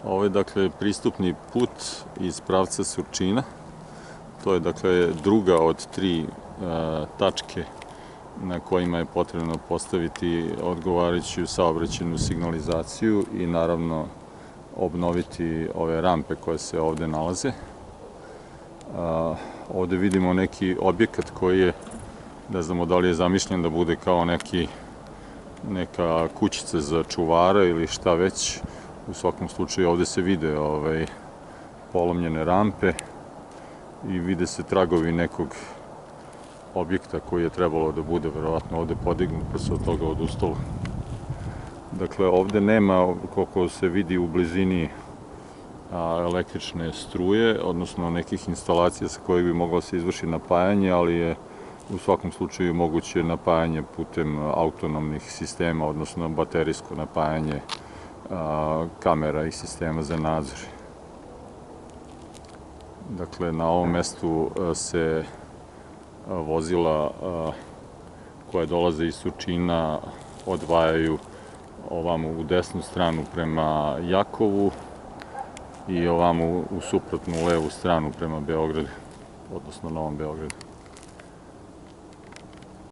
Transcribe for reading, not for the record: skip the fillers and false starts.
Ovo je dakle pristupni put iz pravca Surčina. To je dakle druga od tri tačke na kojima je potrebno postaviti odgovarajuću saobraćajnu signalizaciju i naravno obnoviti ove rampe koje se ovde nalaze. Ovde vidimo neki objekat koji je, ne znamo da li je zamišljen da bude kao neka kućica za čuvara ili šta već. U svakom slučaju ovde se vide polomljene rampe i vide se tragovi nekog objekta koji je trebalo da bude verovatno ovde podignut, pa se od toga odustalo. Dakle, ovde nema, koliko se vidi u blizini, električne struje, odnosno nekih instalacija sa kojih bi moglo se izvrši napajanje, ali je u svakom slučaju moguće napajanje putem autonomnih sistema, odnosno baterijsko napajanje kamera i sistema za nadzor. Dakle, na ovom mestu se vozila koja dolaze iz Surčina odvajaju ovamo u desnu stranu prema Jakovu i ovamo u suprotnu levu stranu prema Beogradu, odnosno Novom Beogradu.